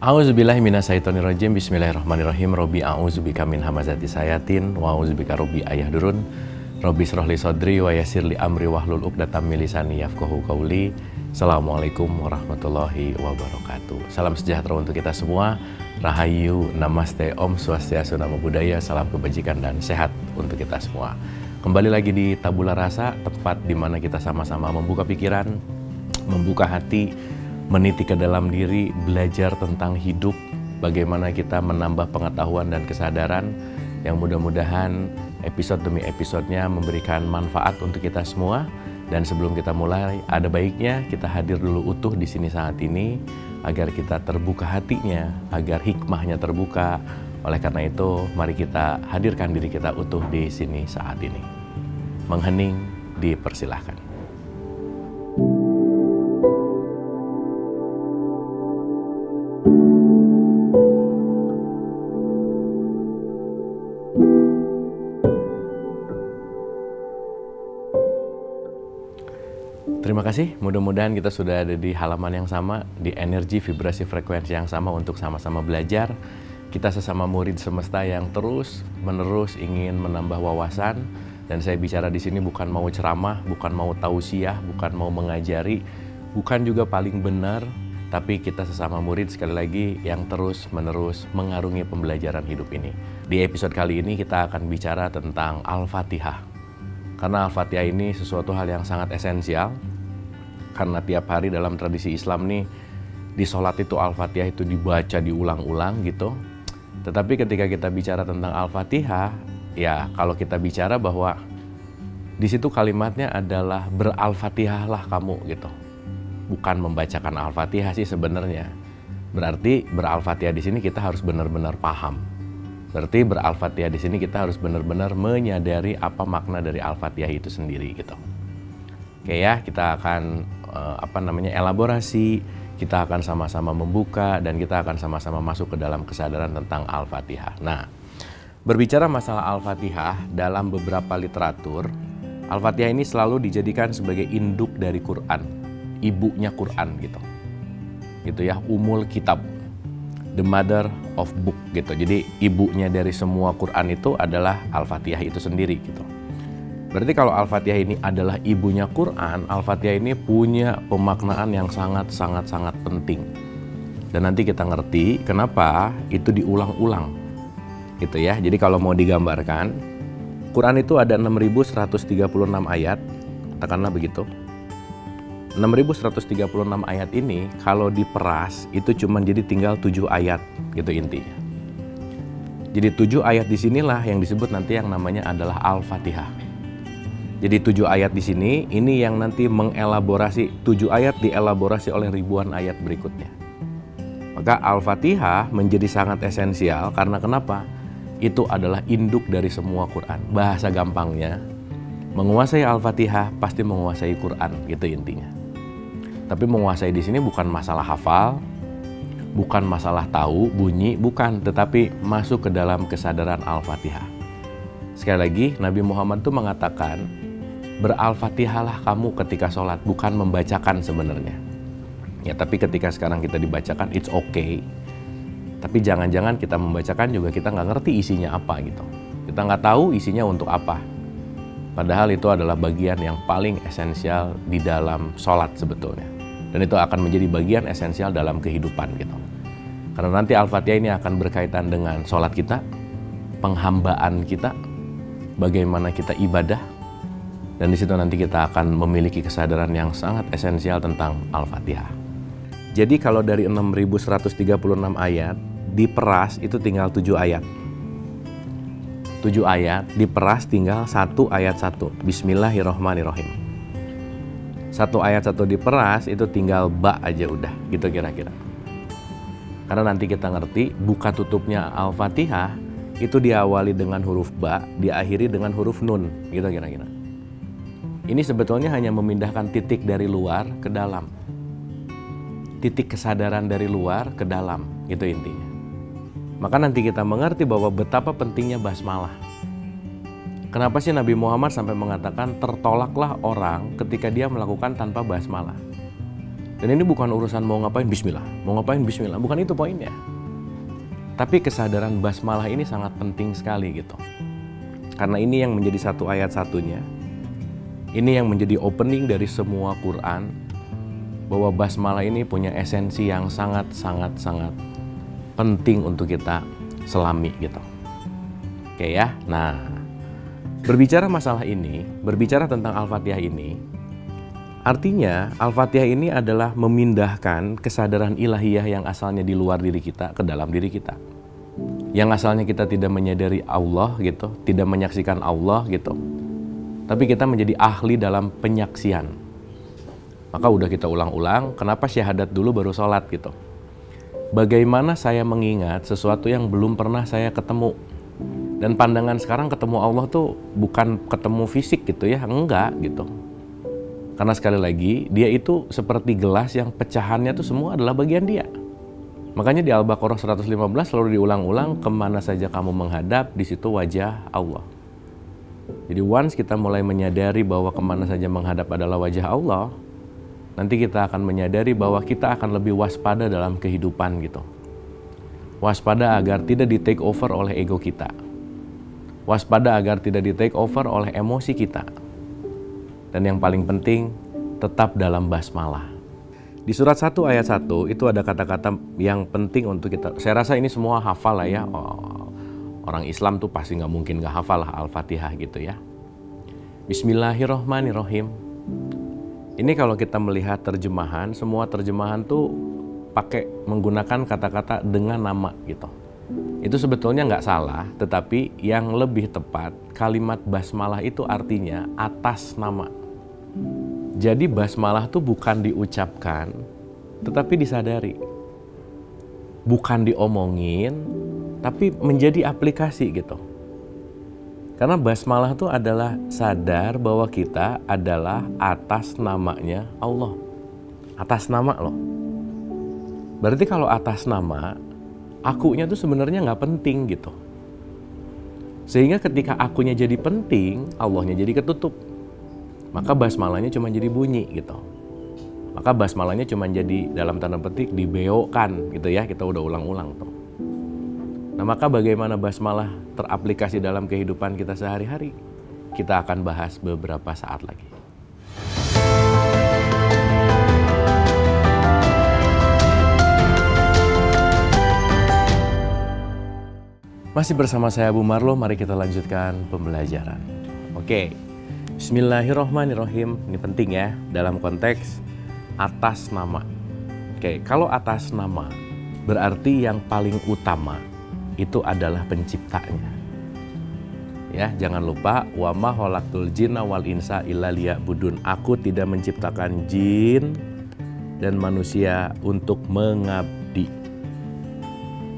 A'udzubillahi minasyaitonirrajim. Bismillahirrahmanirrahim. Robbi a'udzubika min hamazati sayatin wa a'udzubika robbi ayahdurun. Robbi shrahli sodri wa yassirli amri wahlul 'uqdatam min lisani yafqahu qauli. Assalamualaikum warahmatullahi wabarakatuh. Salam sejahtera untuk kita semua. Rahayu, namaste, om swastiastu, namo buddhaya, salam kebajikan dan sehat untuk kita semua. Kembali lagi di Tabula Rasa, tempat di mana kita sama-sama membuka pikiran, membuka hati, meniti ke dalam diri, belajar tentang hidup, bagaimana kita menambah pengetahuan dan kesadaran yang mudah-mudahan episode demi episodenya memberikan manfaat untuk kita semua. Dan sebelum kita mulai, ada baiknya kita hadir dulu utuh di sini saat ini agar kita terbuka hatinya, agar hikmahnya terbuka. Oleh karena itu, mari kita hadirkan diri kita utuh di sini saat ini. Menghening, dipersilahkan. Terima kasih, mudah-mudahan kita sudah ada di halaman yang sama, di energi, vibrasi, frekuensi yang sama untuk sama-sama belajar. Kita sesama murid semesta yang terus-menerus ingin menambah wawasan. Dan saya bicara di sini bukan mau ceramah, bukan mau tausiah, bukan mau mengajari, bukan juga paling benar, tapi kita sesama murid sekali lagi yang terus-menerus mengarungi pembelajaran hidup ini. Di episode kali ini kita akan bicara tentang Al-Fatihah. Karena Al-Fatihah ini sesuatu hal yang sangat esensial. Karena tiap hari dalam tradisi Islam nih, di sholat itu Al-Fatihah itu dibaca diulang-ulang gitu. Tetapi ketika kita bicara tentang Al-Fatihah, ya kalau kita bicara bahwa di situ kalimatnya adalah ber-Al-Fatihahlah kamu gitu. Bukan membacakan Al-Fatihah sih sebenarnya. Berarti ber-Al-Fatihah di sini kita harus benar-benar paham. Berarti ber-Al-Fatihah di sini kita harus benar-benar menyadari apa makna dari Al-Fatihah itu sendiri gitu. Oke ya, kita akan elaborasi, kita akan sama-sama membuka, dan kita akan sama-sama masuk ke dalam kesadaran tentang Al-Fatihah. Nah, berbicara masalah Al-Fatihah dalam beberapa literatur, Al-Fatihah ini selalu dijadikan sebagai induk dari Quran, ibunya Quran gitu. Gitu ya, umul kitab, the mother of book gitu. Jadi ibunya dari semua Quran itu adalah Al-Fatihah itu sendiri gitu. Berarti kalau Al-Fatihah ini adalah ibunya Quran, Al-Fatihah ini punya pemaknaan yang sangat-sangat penting. Dan nanti kita ngerti kenapa itu diulang-ulang. Gitu ya. Jadi kalau mau digambarkan, Quran itu ada 6.136 ayat, katakanlah begitu. 6.136 ayat ini kalau diperas itu cuma jadi tinggal 7 ayat gitu intinya. Jadi 7 ayat di sinilah yang disebut nanti yang namanya adalah Al-Fatihah. Jadi 7 ayat di sini, ini yang nanti mengelaborasi, 7 ayat dielaborasi oleh ribuan ayat berikutnya. Maka Al-Fatihah menjadi sangat esensial karena kenapa? Itu adalah induk dari semua Quran. Bahasa gampangnya, menguasai Al-Fatihah pasti menguasai Quran, gitu intinya. Tapi menguasai di sini bukan masalah hafal, bukan masalah tahu, bunyi, bukan. Tetapi masuk ke dalam kesadaran Al-Fatihah. Sekali lagi, Nabi Muhammad itu mengatakan, ber-Al-Fatihahlah kamu ketika sholat, bukan membacakan sebenarnya. Ya, tapi ketika sekarang kita dibacakan, it's okay. Tapi jangan-jangan kita membacakan juga kita nggak ngerti isinya apa gitu. Kita nggak tahu isinya untuk apa. Padahal itu adalah bagian yang paling esensial di dalam sholat sebetulnya. Dan itu akan menjadi bagian esensial dalam kehidupan gitu. Karena nanti Al-Fatihah ini akan berkaitan dengan sholat kita, penghambaan kita, bagaimana kita ibadah. Dan di situ nanti kita akan memiliki kesadaran yang sangat esensial tentang Al-Fatihah. Jadi kalau dari 6.136 ayat, diperas itu tinggal 7 ayat. 7 ayat, diperas tinggal 1 ayat 1. Bismillahirrahmanirrahim. 1 ayat 1 diperas itu tinggal ba aja udah, gitu kira-kira. Karena nanti kita ngerti, buka tutupnya Al-Fatihah itu diawali dengan huruf ba, diakhiri dengan huruf nun, gitu kira-kira. Ini sebetulnya hanya memindahkan titik dari luar ke dalam. Titik kesadaran dari luar ke dalam, itu intinya. Maka nanti kita mengerti bahwa betapa pentingnya basmalah. Kenapa sih Nabi Muhammad sampai mengatakan tertolaklah orang ketika dia melakukan tanpa basmalah? Dan ini bukan urusan mau ngapain bismillah, mau ngapain bismillah, bukan itu poinnya. Tapi kesadaran basmalah ini sangat penting sekali gitu. Karena ini yang menjadi satu ayat satunya. Ini yang menjadi opening dari semua Quran, bahwa basmalah ini punya esensi yang sangat penting untuk kita selami gitu. Oke ya. Nah, berbicara masalah ini, berbicara tentang Al-Fatihah ini, artinya Al-Fatihah ini adalah memindahkan kesadaran ilahiyah yang asalnya di luar diri kita ke dalam diri kita. Yang asalnya kita tidak menyadari Allah gitu, tidak menyaksikan Allah gitu. Tapi kita menjadi ahli dalam penyaksian. Maka udah kita ulang-ulang, kenapa syahadat dulu baru sholat gitu. Bagaimana saya mengingat sesuatu yang belum pernah saya ketemu. Dan pandangan sekarang ketemu Allah tuh bukan ketemu fisik gitu ya, enggak gitu. Karena sekali lagi, dia itu seperti gelas yang pecahannya tuh semua adalah bagian dia. Makanya di Al-Baqarah 115 selalu diulang-ulang, kemana saja kamu menghadap, di situ wajah Allah. Jadi once kita mulai menyadari bahwa kemana saja menghadap adalah wajah Allah, nanti kita akan menyadari bahwa kita akan lebih waspada dalam kehidupan gitu. Waspada agar tidak di take over oleh ego kita. Waspada agar tidak di take over oleh emosi kita. Dan yang paling penting, tetap dalam basmalah. Di surat 1 ayat 1 itu ada kata-kata yang penting untuk kita. Saya rasa ini semua hafal lah ya. Orang Islam tuh pasti nggak mungkin nggak hafal lah Al-Fatihah gitu ya. Bismillahirrohmanirrohim. Ini kalau kita melihat terjemahan, semua terjemahan tuh pakai menggunakan kata-kata dengan nama gitu. Itu sebetulnya nggak salah, tetapi yang lebih tepat kalimat basmalah itu artinya atas nama. Jadi basmalah tuh bukan diucapkan, tetapi disadari. Bukan diomongin, tapi menjadi aplikasi gitu. Karena basmalah itu adalah sadar bahwa kita adalah atas namanya Allah. Atas nama loh. Berarti kalau atas nama, akunya tuh sebenarnya nggak penting gitu. Sehingga ketika akunya jadi penting, Allahnya jadi ketutup. Maka basmalahnya cuma jadi bunyi gitu. Maka basmalahnya cuma jadi dalam tanda petik dibeokan gitu ya. Kita udah ulang-ulang tuh. Nah maka bagaimana basmalah teraplikasi dalam kehidupan kita sehari-hari? Kita akan bahas beberapa saat lagi. Masih bersama saya Abu Marlo, mari kita lanjutkan pembelajaran. Oke. Bismillahirrohmanirrohim. Ini penting ya dalam konteks atas nama. Oke, kalau atas nama berarti yang paling utama itu adalah penciptanya. Ya, jangan lupa wa ma khalaqtul jinna wal insa illa liya'budun. Aku tidak menciptakan jin dan manusia untuk mengabdi.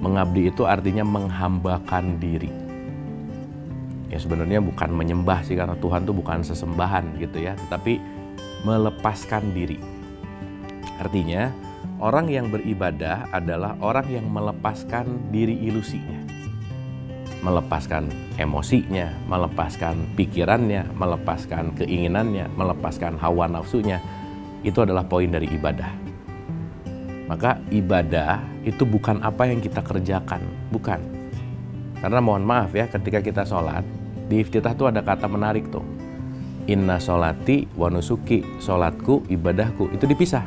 Mengabdi itu artinya menghambakan diri. Ya sebenarnya bukan menyembah sih, karena Tuhan itu bukan sesembahan gitu ya, tetapi melepaskan diri. Artinya orang yang beribadah adalah orang yang melepaskan diri ilusinya, melepaskan emosinya, melepaskan pikirannya, melepaskan keinginannya, melepaskan hawa nafsunya. Itu adalah poin dari ibadah. Maka ibadah itu bukan apa yang kita kerjakan, bukan. Karena mohon maaf ya, ketika kita sholat, di iftitah tuh ada kata menarik tuh. Inna sholati wa nusuki, sholatku, ibadahku, itu dipisah.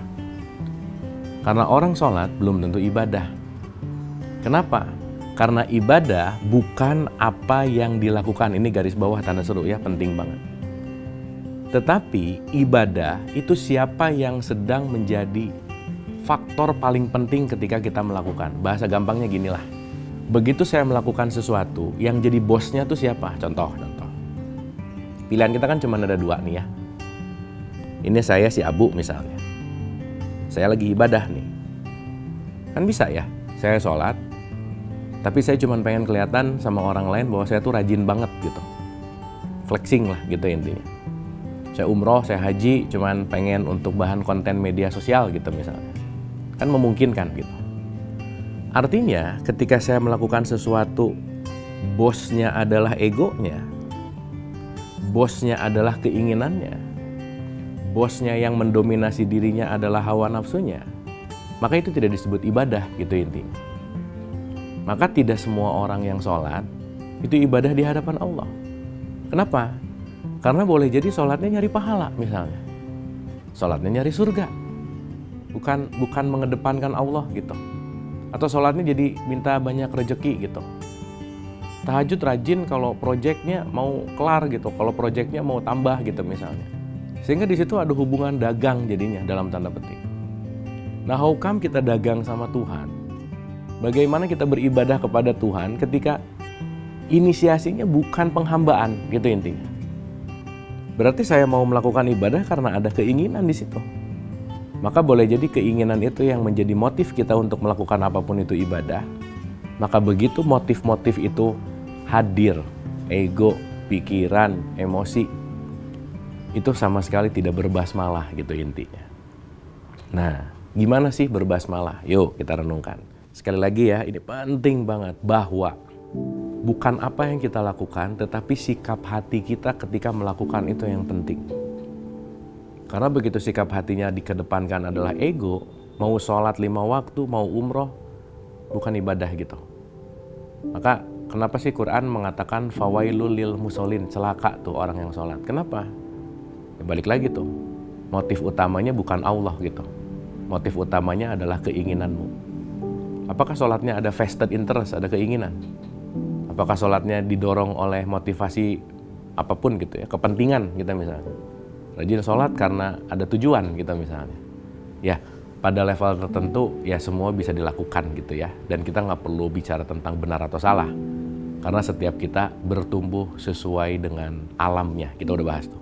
Karena orang sholat belum tentu ibadah. Kenapa? Karena ibadah bukan apa yang dilakukan. Ini garis bawah tanda seru ya, penting banget. Tetapi ibadah itu siapa yang sedang menjadi faktor paling penting ketika kita melakukan. Bahasa gampangnya ginilah. Begitu saya melakukan sesuatu, yang jadi bosnya tuh siapa? Contoh. Pilihan kita kan cuma ada dua nih ya. Ini saya si Abu misalnya. Saya lagi ibadah nih. Kan bisa ya, saya sholat, tapi saya cuma pengen kelihatan sama orang lain bahwa saya tuh rajin banget gitu. Flexing lah gitu intinya. Saya umroh, saya haji, cuman pengen untuk bahan konten media sosial gitu misalnya. Kan memungkinkan gitu. Artinya ketika saya melakukan sesuatu, bosnya adalah egonya, bosnya adalah keinginannya, bosnya yang mendominasi dirinya adalah hawa nafsunya, maka itu tidak disebut ibadah gitu intinya. Maka tidak semua orang yang sholat itu ibadah di hadapan Allah. Kenapa? Karena boleh jadi sholatnya nyari pahala misalnya. Sholatnya nyari surga. Bukan mengedepankan Allah gitu. Atau sholatnya jadi minta banyak rejeki gitu. Tahajud rajin kalau proyeknya mau kelar gitu, kalau proyeknya mau tambah gitu misalnya. Sehingga di situ ada hubungan dagang jadinya dalam tanda petik. Nah, how come kita dagang sama Tuhan? Bagaimana kita beribadah kepada Tuhan ketika inisiasinya bukan penghambaan gitu intinya. Berarti saya mau melakukan ibadah karena ada keinginan di situ. Maka boleh jadi keinginan itu yang menjadi motif kita untuk melakukan apapun itu ibadah. Maka begitu motif-motif itu hadir, ego, pikiran, emosi, itu sama sekali tidak berbasmalah gitu intinya. Nah, gimana sih berbasmalah? Yuk kita renungkan. Sekali lagi ya, ini penting banget bahwa bukan apa yang kita lakukan, tetapi sikap hati kita ketika melakukan itu yang penting. Karena begitu sikap hatinya dikedepankan adalah ego, mau sholat 5 waktu, mau umroh, bukan ibadah gitu. Maka kenapa sih Quran mengatakan fawailul lil musholin, celaka tuh orang yang sholat. Kenapa? Ya balik lagi tuh, motif utamanya bukan Allah gitu. Motif utamanya adalah keinginanmu. Apakah sholatnya ada vested interest, ada keinginan? Apakah sholatnya didorong oleh motivasi apapun gitu ya, kepentingan kita misalnya. Rajin sholat karena ada tujuan kita misalnya. Ya, pada level tertentu ya semua bisa dilakukan gitu ya. Dan kita nggak perlu bicara tentang benar atau salah. Karena setiap kita bertumbuh sesuai dengan alamnya. Kita udah bahas tuh.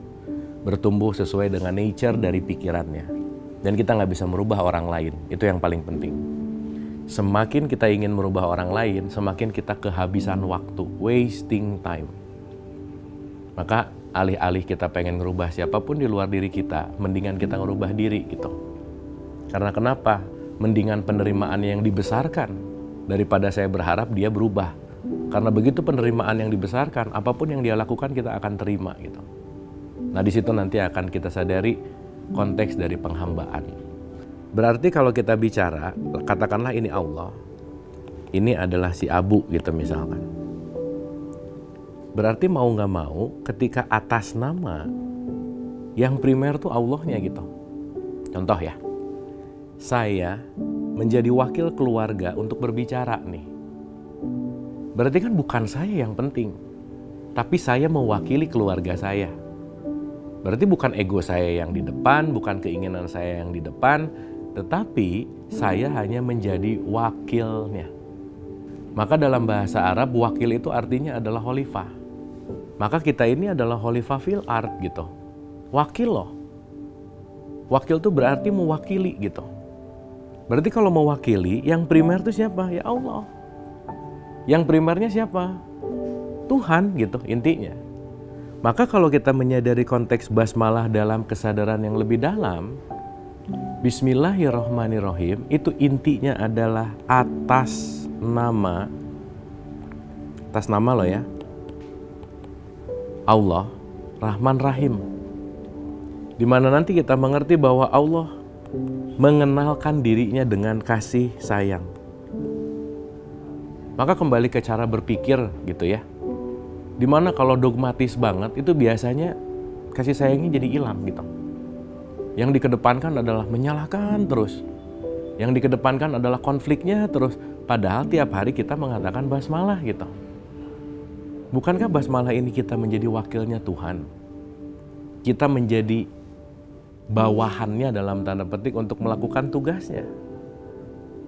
Bertumbuh sesuai dengan nature dari pikirannya. Dan kita nggak bisa merubah orang lain. Itu yang paling penting. Semakin kita ingin merubah orang lain, semakin kita kehabisan waktu, wasting time. Maka alih-alih kita pengen ngerubah siapapun di luar diri kita, mendingan kita ngerubah diri gitu. Karena kenapa? Mendingan penerimaan yang dibesarkan daripada saya berharap dia berubah. Karena begitu penerimaan yang dibesarkan, apapun yang dia lakukan kita akan terima gitu. Nah, di situ nanti akan kita sadari konteks dari penghambaan. Berarti kalau kita bicara, katakanlah ini Allah, ini adalah si Abu gitu misalkan. Berarti mau nggak mau ketika atas nama yang primer tuh Allahnya gitu. Contoh ya, saya menjadi wakil keluarga untuk berbicara nih. Berarti kan bukan saya yang penting, tapi saya mewakili keluarga saya. Berarti bukan ego saya yang di depan, bukan keinginan saya yang di depan, tetapi saya hanya menjadi wakilnya. Maka dalam bahasa Arab, wakil itu artinya adalah khalifah. Maka kita ini adalah khalifah fil ard gitu. Wakil loh. Wakil itu berarti mewakili gitu. Berarti kalau mewakili, yang primer itu siapa? Ya Allah. Yang primernya siapa? Tuhan gitu intinya. Maka kalau kita menyadari konteks basmalah dalam kesadaran yang lebih dalam, Bismillahirrahmanirrahim itu intinya adalah atas nama loh ya, Allah Rahman Rahim. Dimana nanti kita mengerti bahwa Allah mengenalkan dirinya dengan kasih sayang. Maka kembali ke cara berpikir gitu ya. Dimana kalau dogmatis banget itu biasanya kasih sayangnya jadi hilang gitu. Yang dikedepankan adalah menyalahkan terus. Yang dikedepankan adalah konfliknya terus. Padahal tiap hari kita mengatakan basmalah gitu. Bukankah basmalah ini kita menjadi wakilnya Tuhan? Kita menjadi bawahannya dalam tanda petik untuk melakukan tugasnya.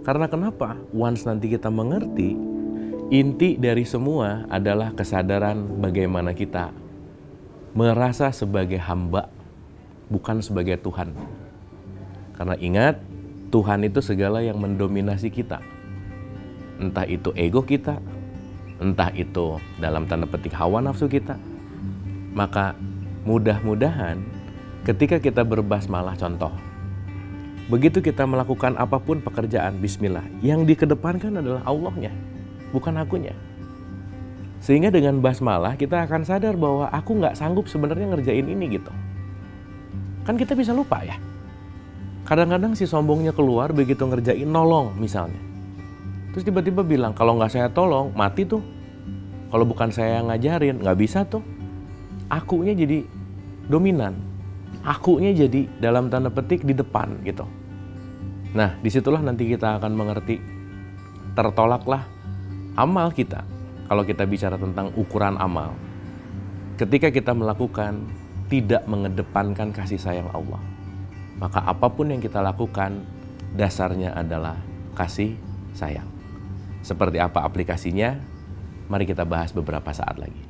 Karena kenapa? Once nanti kita mengerti, inti dari semua adalah kesadaran bagaimana kita merasa sebagai hamba, bukan sebagai Tuhan. Karena ingat, Tuhan itu segala yang mendominasi kita. Entah itu ego kita, entah itu dalam tanda petik hawa nafsu kita. Maka mudah-mudahan ketika kita berbasmalah, contoh, begitu kita melakukan apapun pekerjaan, bismillah, yang dikedepankan adalah Allahnya, bukan akunya. Sehingga dengan basmalah kita akan sadar bahwa aku nggak sanggup sebenarnya ngerjain ini gitu. Kan kita bisa lupa ya. Kadang-kadang si sombongnya keluar begitu ngerjain nolong misalnya. Terus tiba-tiba bilang, kalau nggak saya tolong, mati tuh. Kalau bukan saya yang ngajarin, nggak bisa tuh. Akunya jadi dominan. Akunya jadi dalam tanda petik di depan gitu. Nah, disitulah nanti kita akan mengerti. Tertolaklah amal kita. Kalau kita bicara tentang ukuran amal. Ketika kita melakukan tidak mengedepankan kasih sayang Allah. Maka apapun yang kita lakukan, dasarnya adalah kasih sayang. Seperti apa aplikasinya? Mari kita bahas beberapa saat lagi.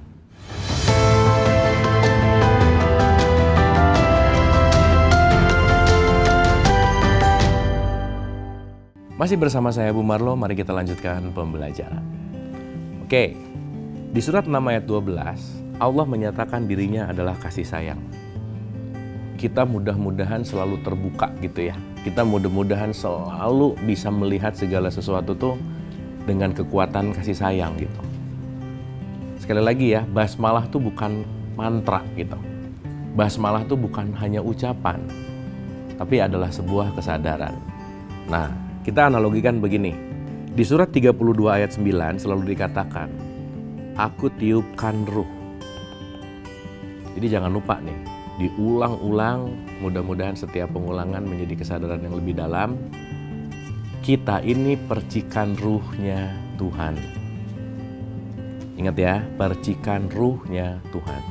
Masih bersama saya Bu Marlo, mari kita lanjutkan pembelajaran. Oke, di surat 6 ayat 12, Allah menyatakan dirinya adalah kasih sayang. Kita mudah-mudahan selalu terbuka gitu ya. Kita mudah-mudahan selalu bisa melihat segala sesuatu tuh dengan kekuatan kasih sayang gitu. Sekali lagi ya, basmalah tuh bukan mantra gitu. Basmalah tuh bukan hanya ucapan, tapi adalah sebuah kesadaran. Nah, kita analogikan begini. Di surat 32 ayat 9 selalu dikatakan, aku tiupkan ruh. Jadi jangan lupa nih, diulang-ulang, mudah-mudahan setiap pengulangan menjadi kesadaran yang lebih dalam. Kita ini percikan ruhnya Tuhan. Ingat ya, percikan ruhnya Tuhan.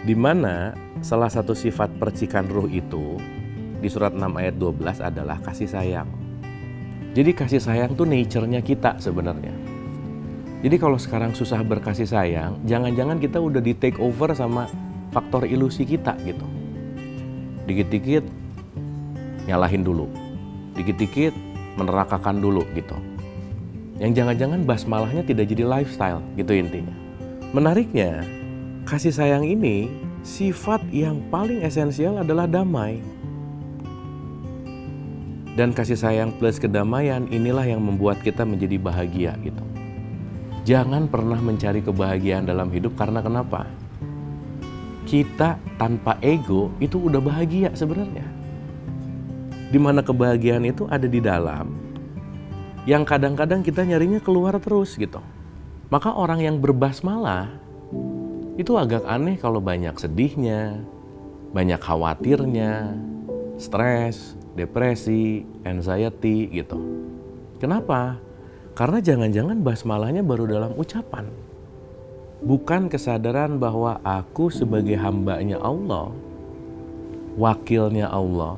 Di mana salah satu sifat percikan ruh itu di surat 6 ayat 12 adalah kasih sayang. Jadi kasih sayang tuh nature-nya kita sebenarnya. Jadi kalau sekarang susah berkasih sayang, jangan-jangan kita udah di take over sama faktor ilusi kita gitu. Dikit-dikit nyalahin dulu. Dikit-dikit menerakakan dulu gitu. Yang jangan-jangan basmalahnya tidak jadi lifestyle gitu intinya. Menariknya, kasih sayang ini sifat yang paling esensial adalah damai. Dan kasih sayang plus kedamaian inilah yang membuat kita menjadi bahagia gitu. Jangan pernah mencari kebahagiaan dalam hidup karena kenapa? Kita tanpa ego itu udah bahagia sebenarnya. Dimana kebahagiaan itu ada di dalam, yang kadang-kadang kita nyarinya keluar terus gitu. Maka orang yang berbasmalah itu agak aneh kalau banyak sedihnya, banyak khawatirnya, stres, depresi, anxiety gitu. Kenapa? Karena jangan-jangan basmalahnya baru dalam ucapan. Bukan kesadaran bahwa aku sebagai hambanya Allah, wakilnya Allah,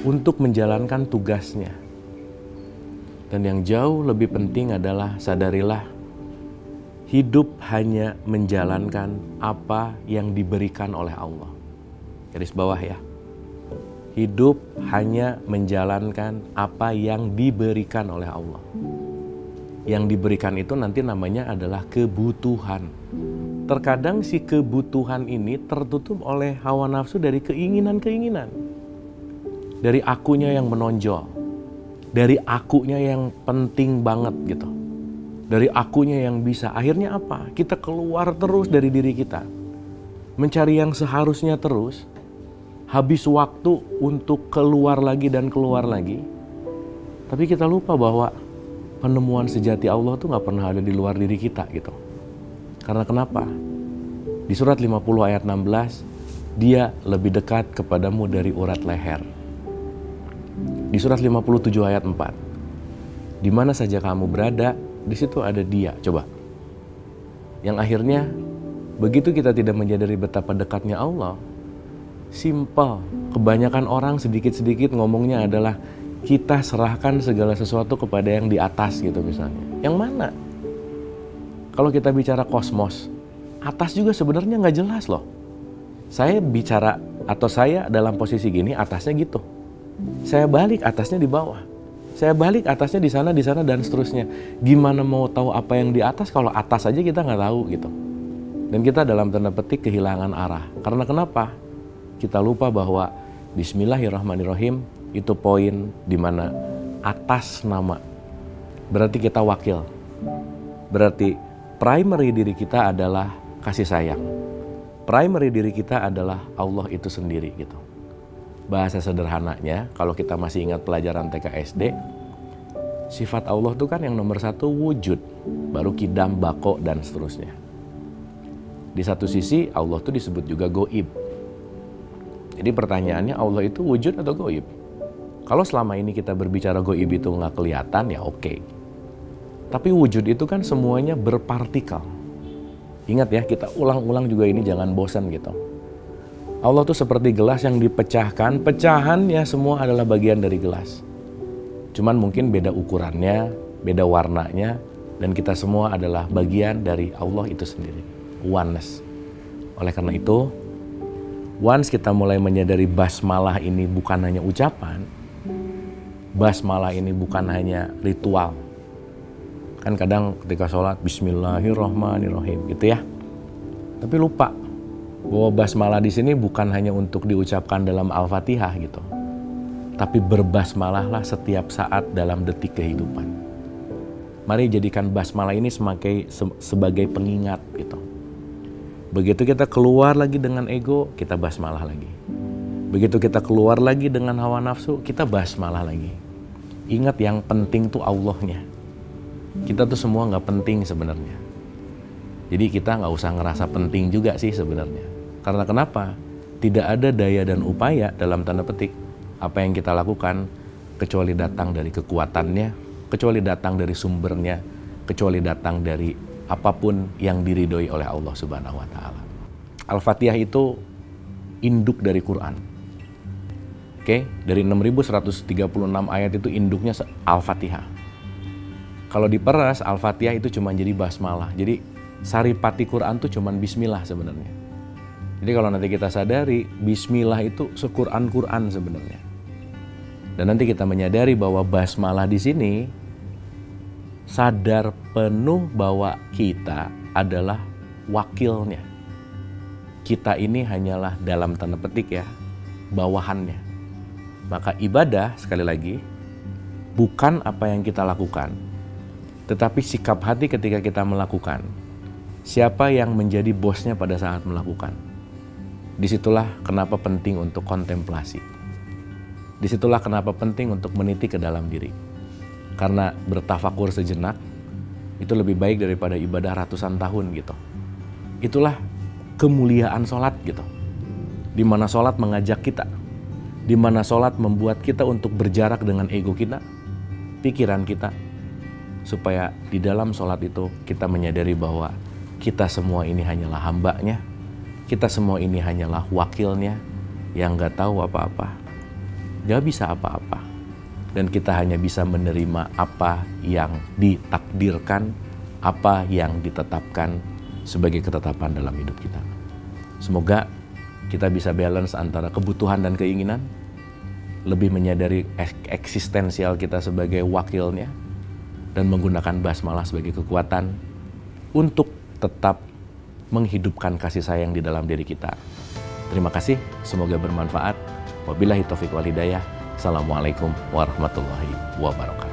untuk menjalankan tugasnya. Dan yang jauh lebih penting adalah sadarilah, hidup hanya menjalankan apa yang diberikan oleh Allah. Garis bawah ya. Hidup hanya menjalankan apa yang diberikan oleh Allah. Yang diberikan itu nanti namanya adalah kebutuhan. Terkadang si kebutuhan ini tertutup oleh hawa nafsu dari keinginan-keinginan. Dari akunya yang menonjol. Dari akunya yang penting banget gitu. Dari akunya yang bisa. Akhirnya apa? Kita keluar terus dari diri kita. Mencari yang seharusnya terus. Habis waktu untuk keluar lagi dan keluar lagi. Tapi kita lupa bahwa penemuan sejati Allah tuh gak pernah ada di luar diri kita gitu. Karena kenapa? Di surat 50 ayat 16, dia lebih dekat kepadamu dari urat leher. Di surat 57 ayat 4, di mana saja kamu berada, di situ ada dia. Coba. Yang akhirnya, begitu kita tidak menyadari betapa dekatnya Allah, simple. Kebanyakan orang sedikit-sedikit ngomongnya adalah kita serahkan segala sesuatu kepada yang di atas gitu misalnya. Yang mana? Kalau kita bicara kosmos, atas juga sebenarnya nggak jelas loh. Saya bicara atau saya dalam posisi gini atasnya gitu. Saya balik atasnya di bawah. Saya balik atasnya di sana dan seterusnya. Gimana mau tahu apa yang di atas kalau atas aja kita nggak tahu gitu. Dan kita dalam tanda petik kehilangan arah. Karena kenapa? Kita lupa bahwa Bismillahirrahmanirrahim itu poin di mana atas nama. Berarti kita wakil. Berarti primary diri kita adalah kasih sayang. primary diri kita adalah Allah itu sendiri gitu. Bahasa sederhananya, kalau kita masih ingat pelajaran TK SD, sifat Allah itu kan yang nomor satu wujud, baru kidam, bako, dan seterusnya. Di satu sisi Allah itu disebut juga goib. Jadi pertanyaannya, Allah itu wujud atau goib? Kalau selama ini kita berbicara goib itu nggak kelihatan, ya oke. Tapi wujud itu kan semuanya berpartikel. Ingat ya, kita ulang-ulang juga ini, jangan bosan gitu. Allah tuh seperti gelas yang dipecahkan, pecahannya semua adalah bagian dari gelas. Cuman mungkin beda ukurannya, beda warnanya, dan kita semua adalah bagian dari Allah itu sendiri. Oneness. Oleh karena itu, once kita mulai menyadari basmalah ini bukan hanya ucapan, basmalah ini bukan hanya ritual. Kan kadang ketika sholat, Bismillahirrahmanirrahim gitu ya. Tapi lupa bahwa basmalah di sini bukan hanya untuk diucapkan dalam Al-Fatihah gitu. Tapi berbasmalahlah setiap saat dalam detik kehidupan. Mari jadikan basmalah ini sebagai pengingat gitu. Begitu kita keluar lagi dengan ego, kita basmalah lagi. Begitu kita keluar lagi dengan hawa nafsu, kita basmalah lagi. Ingat yang penting tuh Allahnya. Kita tuh semua nggak penting sebenarnya. Jadi kita nggak usah ngerasa penting juga sih sebenarnya. Karena kenapa? Tidak ada daya dan upaya dalam tanda petik apa yang kita lakukan kecuali datang dari kekuatannya, kecuali datang dari sumbernya, kecuali datang dari apapun yang diridhoi oleh Allah Subhanahu wa Ta'ala. Al-Fatihah itu induk dari Quran. Oke, dari 6136 ayat itu induknya Al-Fatihah. Kalau diperas, Al-Fatihah itu cuma jadi basmalah. Jadi saripati Quran itu cuma bismillah sebenarnya. Jadi kalau nanti kita sadari, bismillah itu se-Quran sebenarnya. Dan nanti kita menyadari bahwa basmalah di sini sadar penuh bahwa kita adalah wakilnya. Kita ini hanyalah dalam tanda petik ya, bawahannya. Maka ibadah, sekali lagi, bukan apa yang kita lakukan, tetapi sikap hati ketika kita melakukan. Siapa yang menjadi bosnya pada saat melakukan. Disitulah kenapa penting untuk kontemplasi. Disitulah kenapa penting untuk meniti ke dalam diri. Karena bertafakur sejenak itu lebih baik daripada ibadah ratusan tahun gitu. Itulah kemuliaan sholat gitu. Di mana sholat mengajak kita. Di mana sholat membuat kita untuk berjarak dengan ego kita, pikiran kita. Supaya di dalam sholat itu kita menyadari bahwa kita semua ini hanyalah hambanya. Kita semua ini hanyalah wakilnya yang gak tahu apa-apa. Gak bisa apa-apa. Dan kita hanya bisa menerima apa yang ditakdirkan, apa yang ditetapkan sebagai ketetapan dalam hidup kita. Semoga kita bisa balance antara kebutuhan dan keinginan, lebih menyadari eksistensial kita sebagai wakilnya, dan menggunakan basmalah sebagai kekuatan untuk tetap menghidupkan kasih sayang di dalam diri kita. Terima kasih, semoga bermanfaat. Wabillahi taufiq wal hidayah. Assalamualaikum warahmatullahi wabarakatuh.